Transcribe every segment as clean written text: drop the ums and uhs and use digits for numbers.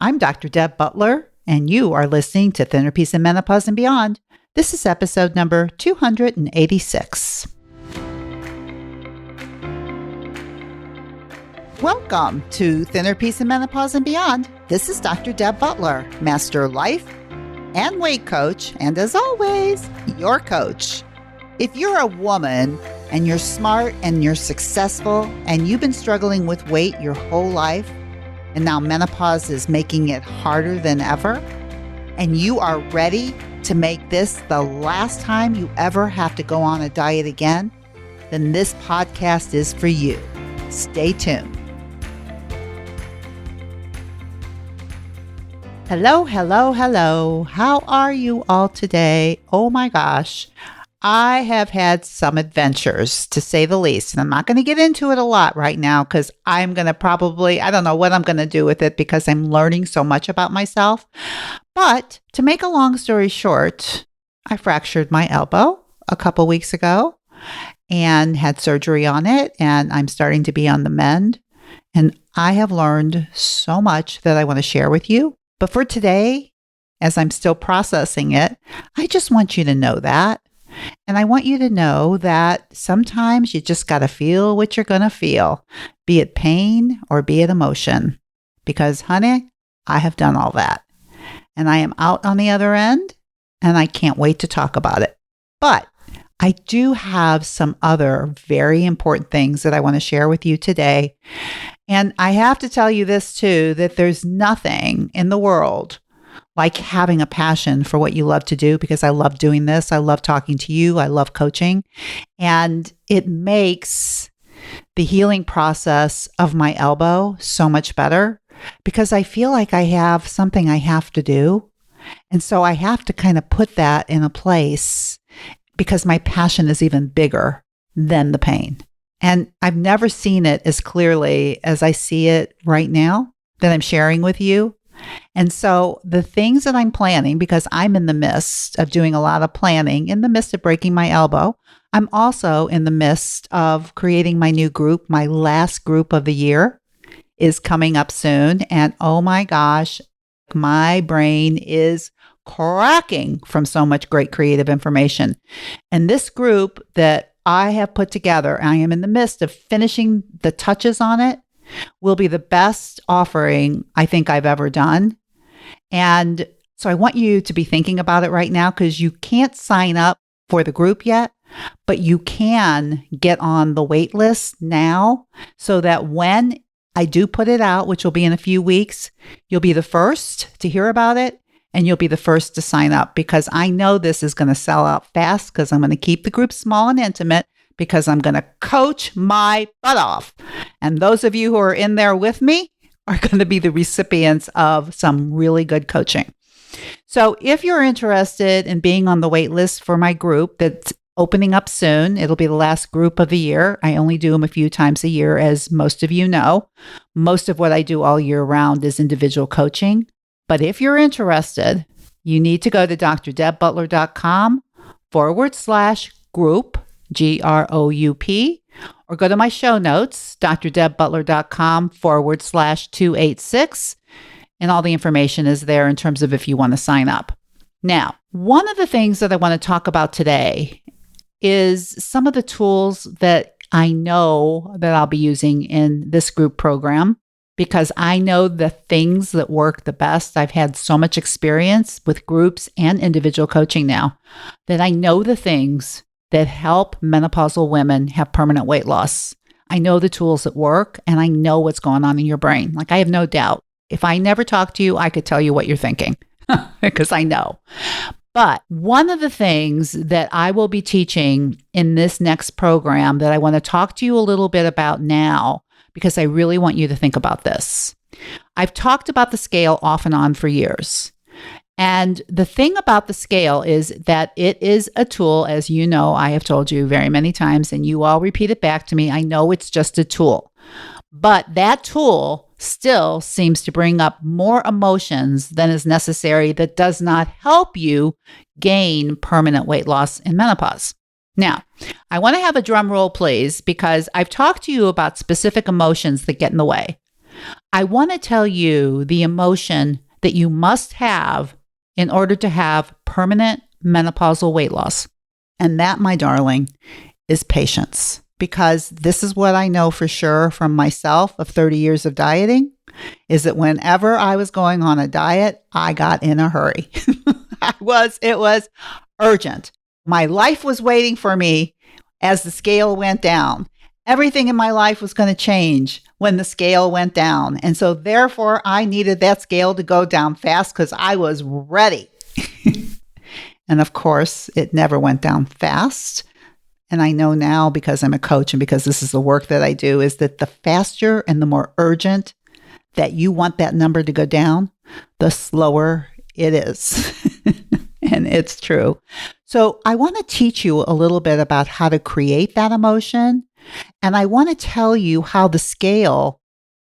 I'm Dr. Deb Butler, and you are listening to Thinner Peace and Menopause and Beyond. This is episode number 286. Welcome to Thinner Peace and Menopause and Beyond. This is Dr. Deb Butler, Master Life and Weight Coach, and as always, your coach. If you're a woman and you're smart and you're successful and you've been struggling with weight your whole life, and now menopause is making it harder than ever, and you are ready to make this the last time you ever have to go on a diet again, then this podcast is for you. Stay tuned. Hello, hello, hello. How are you all today? Oh my gosh. I have had some adventures, to say the least, and I'm not going to get into it a lot right now because I'm going to I don't know what I'm going to do with it because I'm learning so much about myself. But to make a long story short, I fractured my elbow a couple weeks ago and had surgery on it, and I'm starting to be on the mend. And I have learned so much that I want to share with you. But for today, as I'm still processing it, I just want you to know that. And I want you to know that sometimes you just got to feel what you're going to feel, be it pain or be it emotion. Because, honey, I have done all that. And I am out on the other end, and I can't wait to talk about it. But I do have some other very important things that I want to share with you today. And I have to tell you this too, that there's nothing in the world like having a passion for what you love to do, because I love doing this. I love talking to you. I love coaching. And it makes the healing process of my elbow so much better because I feel like I have something I have to do. And so I have to kind of put that in a place because my passion is even bigger than the pain. And I've never seen it as clearly as I see it right now that I'm sharing with you. And so the things that I'm planning, because I'm in the midst of doing a lot of planning, in the midst of breaking my elbow, I'm also in the midst of creating my new group. My last group of the year is coming up soon. And oh my gosh, my brain is cracking from so much great creative information. And this group that I have put together, I am in the midst of finishing the touches on it, will be the best offering I think I've ever done. And so I want you to be thinking about it right now because you can't sign up for the group yet, but you can get on the wait list now so that when I do put it out, which will be in a few weeks, you'll be the first to hear about it and you'll be the first to sign up because I know this is going to sell out fast because I'm going to keep the group small and intimate because I'm going to coach my butt off. And those of you who are in there with me are going to be the recipients of some really good coaching. So if you're interested in being on the wait list for my group that's opening up soon, it'll be the last group of the year. I only do them a few times a year, as most of you know. Most of what I do all year round is individual coaching. But if you're interested, you need to go to drdebbutler.com/group, GROUP, or go to my show notes, drdebbutler.com/286, and all the information is there in terms of if you want to sign up. Now, one of the things that I want to talk about today is some of the tools that I know that I'll be using in this group program because I know the things that work the best. I've had so much experience with groups and individual coaching now that I know the things that help menopausal women have permanent weight loss. I know the tools that work and I know what's going on in your brain. Like I have no doubt. If I never talk to you, I could tell you what you're thinking because I know. But one of the things that I will be teaching in this next program that I want to talk to you a little bit about now, because I really want you to think about this. I've talked about the scale off and on for years. And the thing about the scale is that it is a tool, as you know, I have told you very many times, and you all repeat it back to me. I know it's just a tool, but that tool still seems to bring up more emotions than is necessary that does not help you gain permanent weight loss in menopause. Now, I want to have a drum roll, please, because I've talked to you about specific emotions that get in the way. I want to tell you the emotion that you must have in order to have permanent menopausal weight loss. And that, my darling, is patience. Because this is what I know for sure from myself of 30 years of dieting, is that whenever I was going on a diet, I got in a hurry. It was urgent. My life was waiting for me as the scale went down. Everything in my life was going to change when the scale went down. And so therefore, I needed that scale to go down fast because I was ready. And of course, it never went down fast. And I know now, because I'm a coach and because this is the work that I do, is that the faster and the more urgent that you want that number to go down, the slower it is. And it's true. So I want to teach you a little bit about how to create that emotion. And I want to tell you how the scale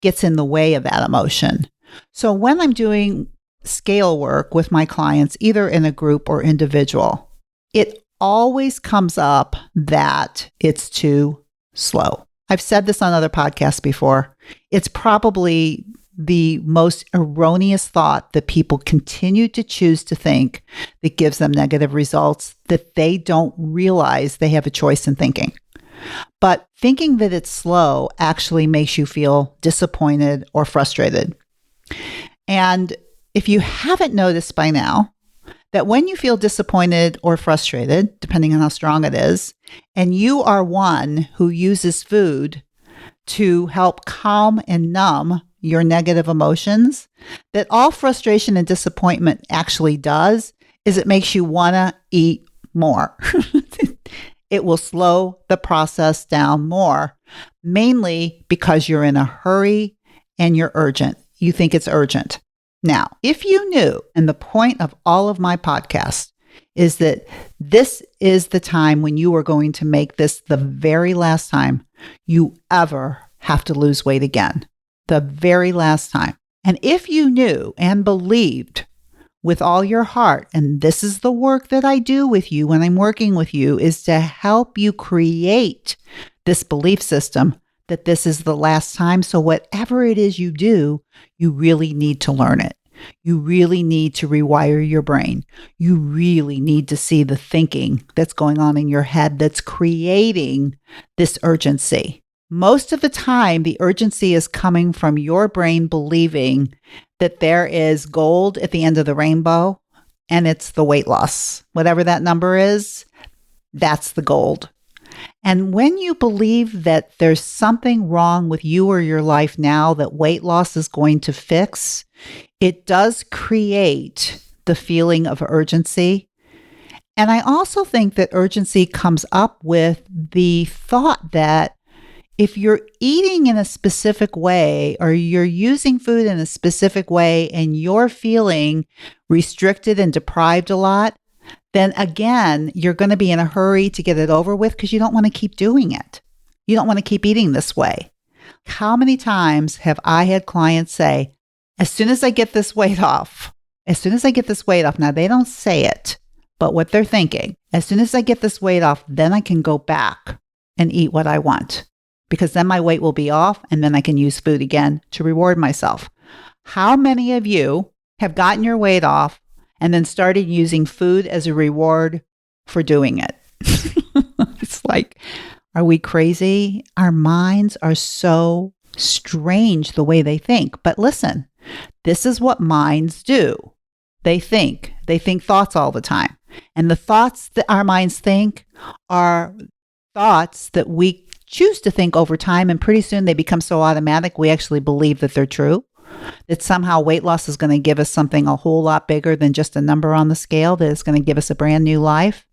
gets in the way of that emotion. So when I'm doing scale work with my clients, either in a group or individual, it always comes up that it's too slow. I've said this on other podcasts before. It's probably the most erroneous thought that people continue to choose to think that gives them negative results, that they don't realize they have a choice in thinking. But thinking that it's slow actually makes you feel disappointed or frustrated. And if you haven't noticed by now, that when you feel disappointed or frustrated, depending on how strong it is, and you are one who uses food to help calm and numb your negative emotions, that all frustration and disappointment actually does is it makes you want to eat more. It will slow the process down more, mainly because you're in a hurry and you're urgent. You think it's urgent. Now, if you knew, and the point of all of my podcasts is that this is the time when you are going to make this the very last time you ever have to lose weight again. The very last time. And if you knew and believed with all your heart, and this is the work that I do with you when I'm working with you, is to help you create this belief system that this is the last time. So whatever it is you do, you really need to learn it. You really need to rewire your brain. You really need to see the thinking that's going on in your head that's creating this urgency. Most of the time, the urgency is coming from your brain believing that there is gold at the end of the rainbow, and it's the weight loss. Whatever that number is, that's the gold. And when you believe that there's something wrong with you or your life now that weight loss is going to fix, it does create the feeling of urgency. And I also think that urgency comes up with the thought that if you're eating in a specific way or you're using food in a specific way and you're feeling restricted and deprived a lot, then again, you're going to be in a hurry to get it over with because you don't want to keep doing it. You don't want to keep eating this way. How many times have I had clients say, as soon as I get this weight off, now they don't say it, but what they're thinking, as soon as I get this weight off, then I can go back and eat what I want. Because then my weight will be off and then I can use food again to reward myself. How many of you have gotten your weight off and then started using food as a reward for doing it? It's like, are we crazy? Our minds are so strange the way they think. But listen, this is what minds do. They think thoughts all the time. And the thoughts that our minds think are thoughts that we choose to think over time, and pretty soon they become so automatic we actually believe that they're true, that somehow weight loss is going to give us something a whole lot bigger than just a number on the scale, that is going to give us a brand new life.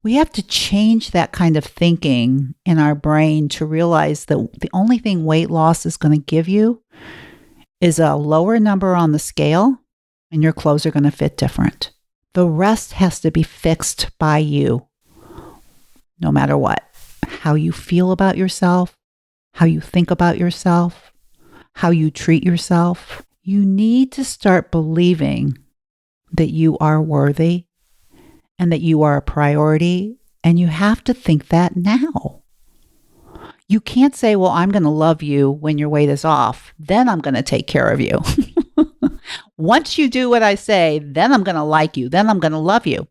We have to change that kind of thinking in our brain to realize that the only thing weight loss is going to give you is a lower number on the scale, and your clothes are going to fit different. The rest has to be fixed by you, no matter what. How you feel about yourself, how you think about yourself, how you treat yourself. You need to start believing that you are worthy and that you are a priority, and you have to think that now. You can't say, well, I'm going to love you when your weight is off. Then I'm going to take care of you. Once you do what I say, then I'm going to like you. Then I'm going to love you.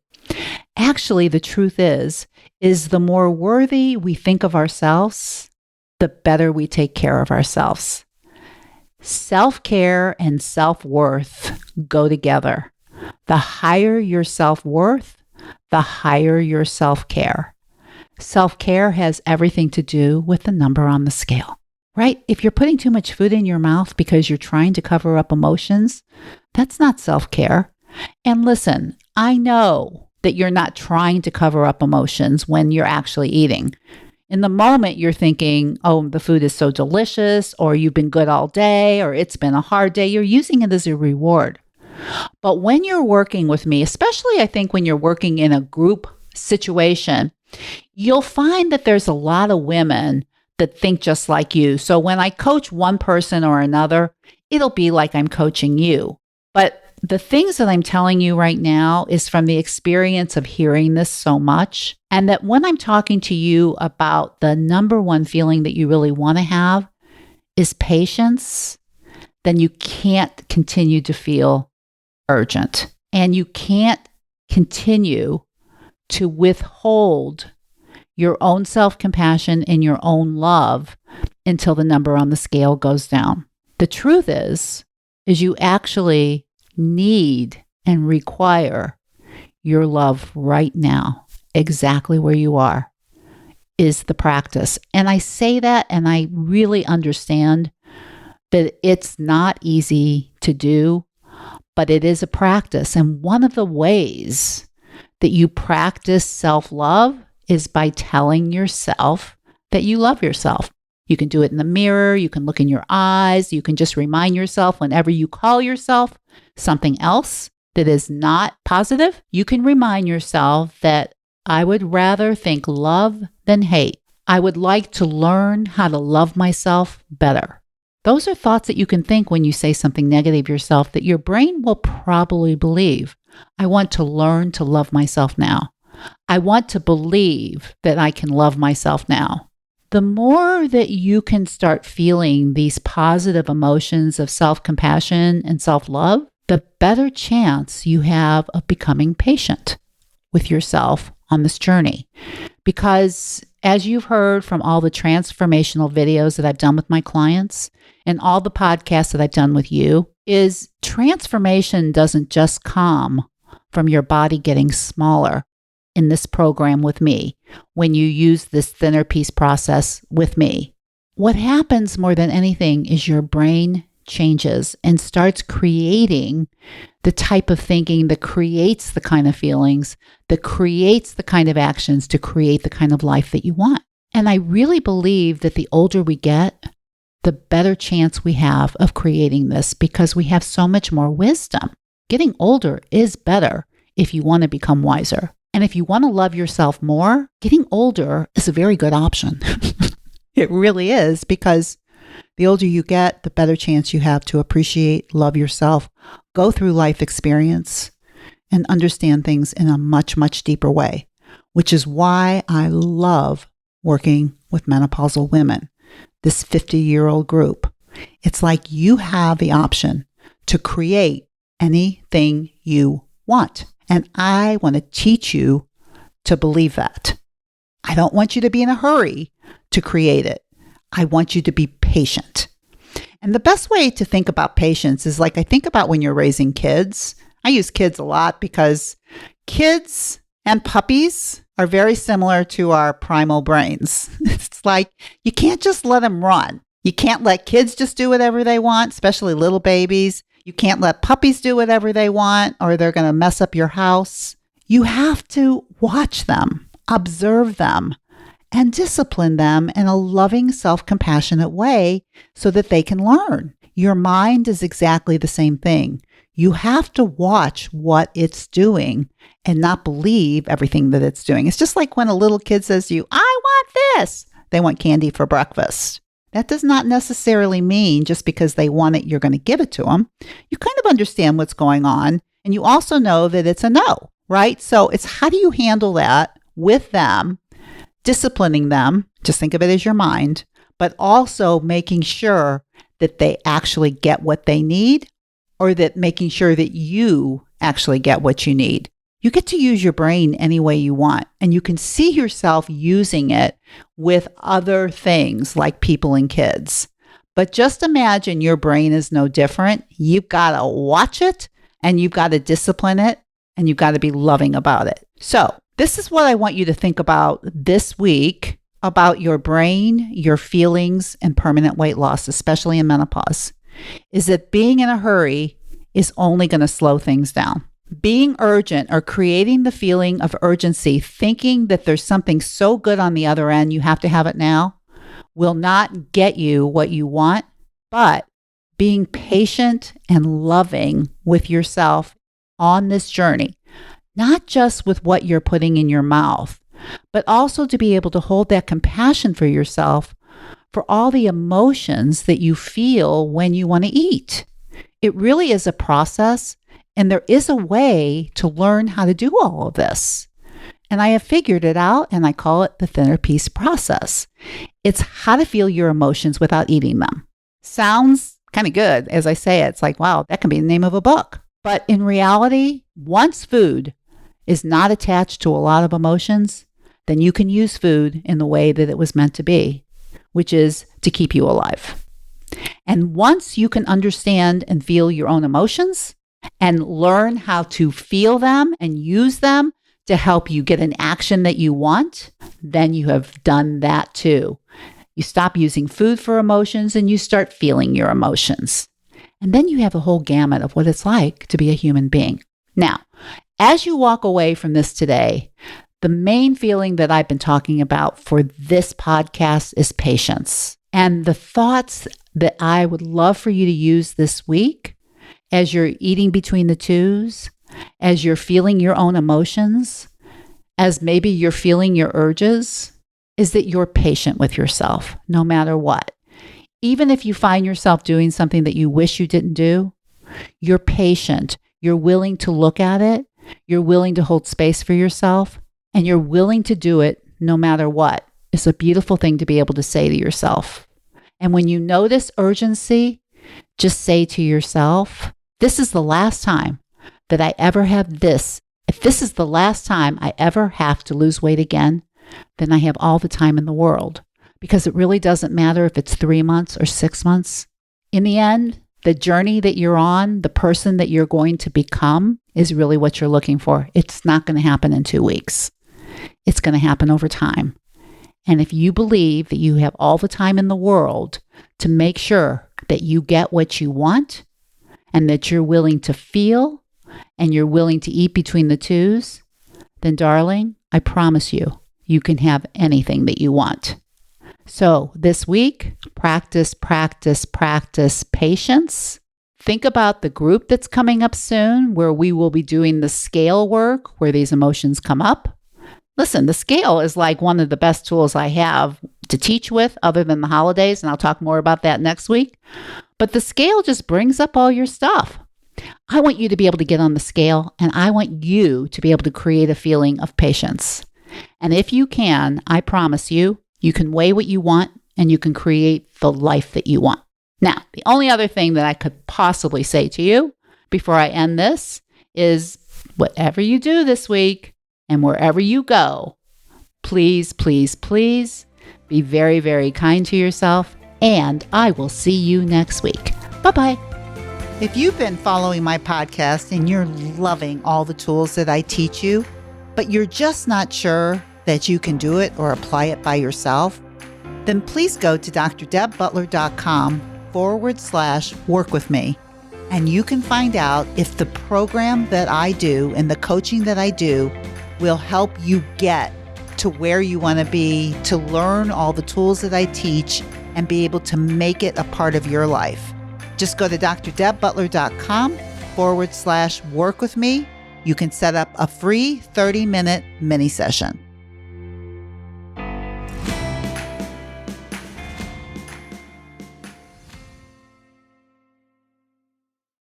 Actually, the truth is the more worthy we think of ourselves, the better we take care of ourselves. Self-care and self-worth go together. The higher your self-worth, the higher your self-care. Self-care has everything to do with the number on the scale, right? If you're putting too much food in your mouth because you're trying to cover up emotions, that's not self-care. And listen, I know that you're not trying to cover up emotions when you're actually eating. In the moment, you're thinking, oh, the food is so delicious, or you've been good all day, or it's been a hard day. You're using it as a reward. But when you're working with me, especially I think when you're working in a group situation, you'll find that there's a lot of women that think just like you. So when I coach one person or another, it'll be like I'm coaching you. But the things that I'm telling you right now is from the experience of hearing this so much. And that when I'm talking to you about the number one feeling that you really want to have is patience, then you can't continue to feel urgent. And you can't continue to withhold your own self-compassion and your own love until the number on the scale goes down. The truth is you actually need and require your love right now, exactly where you are, is the practice. And I say that, and I really understand that it's not easy to do, but it is a practice. And one of the ways that you practice self-love is by telling yourself that you love yourself. You can do it in the mirror. You can look in your eyes. You can just remind yourself whenever you call yourself something else that is not positive. You can remind yourself that I would rather think love than hate. I would like to learn how to love myself better. Those are thoughts that you can think when you say something negative yourself that your brain will probably believe. I want to learn to love myself now. I want to believe that I can love myself now. The more that you can start feeling these positive emotions of self-compassion and self-love, the better chance you have of becoming patient with yourself on this journey. Because as you've heard from all the transformational videos that I've done with my clients and all the podcasts that I've done with you, is transformation doesn't just come from your body getting smaller in this program with me when you use this thinner piece process with me. What happens more than anything is your brain changes and starts creating the type of thinking that creates the kind of feelings, that creates the kind of actions to create the kind of life that you want. And I really believe that the older we get, the better chance we have of creating this because we have so much more wisdom. Getting older is better if you want to become wiser. And if you want to love yourself more, getting older is a very good option. It really is, because the older you get, the better chance you have to appreciate, love yourself, go through life experience, and understand things in a much, much deeper way, which is why I love working with menopausal women, this 50-year-old group. It's like you have the option to create anything you want. And I want to teach you to believe that. I don't want you to be in a hurry to create it. I want you to be patient. And the best way to think about patience is like I think about when you're raising kids. I use kids a lot because kids and puppies are very similar to our primal brains. It's like you can't just let them run. You can't let kids just do whatever they want, especially little babies. You can't let puppies do whatever they want or they're going to mess up your house. You have to watch them, observe them, and discipline them in a loving, self-compassionate way so that they can learn. Your mind is exactly the same thing. You have to watch what it's doing and not believe everything that it's doing. It's just like when a little kid says to you, I want this. They want candy for breakfast. That does not necessarily mean just because they want it, you're going to give it to them. You kind of understand what's going on. And you also know that it's a no, right? So it's how do you handle that with them, disciplining them just think of it as your mind, but also making sure that they actually get what they need, or that making sure that you actually get what you need. You get to use your brain any way you want, and you can see yourself using it with other things like people and kids. But just imagine your brain is no different. You've got to watch it, and you've got to discipline it, and you've got to be loving about it. So this is what I want you to think about this week about your brain, your feelings, and permanent weight loss, especially in menopause, is that being in a hurry is only going to slow things down. Being urgent or creating the feeling of urgency, thinking that there's something so good on the other end, you have to have it now, will not get you what you want. But being patient and loving with yourself on this journey, not just with what you're putting in your mouth, but also to be able to hold that compassion for yourself for all the emotions that you feel when you want to eat. It really is a process, and there is a way to learn how to do all of this. And I have figured it out, and I call it the thinner piece process. It's how to feel your emotions without eating them. Sounds kind of good as I say it. It's like, wow, that can be the name of a book. But in reality, once food is not attached to a lot of emotions, then you can use food in the way that it was meant to be, which is to keep you alive. And once you can understand and feel your own emotions and learn how to feel them and use them to help you get an action that you want, then you have done that too. You stop using food for emotions and you start feeling your emotions. And then you have a whole gamut of what it's like to be a human being. Now, as you walk away from this today, the main feeling that I've been talking about for this podcast is patience. And the thoughts that I would love for you to use this week as you're eating between the twos, as you're feeling your own emotions, as maybe you're feeling your urges, is that you're patient with yourself no matter what. Even if you find yourself doing something that you wish you didn't do, you're patient. You're willing to look at it. You're willing to hold space for yourself, and you're willing to do it no matter what. It's a beautiful thing to be able to say to yourself. And when you notice urgency, just say to yourself, this is the last time that I ever have this. If this is the last time I ever have to lose weight again, then I have all the time in the world. Because it really doesn't matter if it's 3 months or 6 months. In the end, the journey that you're on, the person that you're going to become is really what you're looking for. It's not going to happen in 2 weeks. It's going to happen over time. And if you believe that you have all the time in the world to make sure that you get what you want and that you're willing to feel and you're willing to eat between the twos, then darling, I promise you, you can have anything that you want. So this week, practice patience. Think about the group that's coming up soon where we will be doing the scale work where these emotions come up. Listen, the scale is like one of the best tools I have to teach with other than the holidays, and I'll talk more about that next week. But the scale just brings up all your stuff. I want you to be able to get on the scale, and I want you to be able to create a feeling of patience. And if you can, I promise you, you can weigh what you want and you can create the life that you want. Now, the only other thing that I could possibly say to you before I end this is whatever you do this week and wherever you go, please be very, very kind to yourself, and I will see you next week. Bye-bye. If you've been following my podcast and you're loving all the tools that I teach you, but you're just not sure that you can do it or apply it by yourself, then please go to drdebbutler.com/work with me. And you can find out if the program that I do and the coaching that I do will help you get to where you want to be, to learn all the tools that I teach and be able to make it a part of your life. Just go to drdebbutler.com/work with me. You can set up a free 30-minute mini session.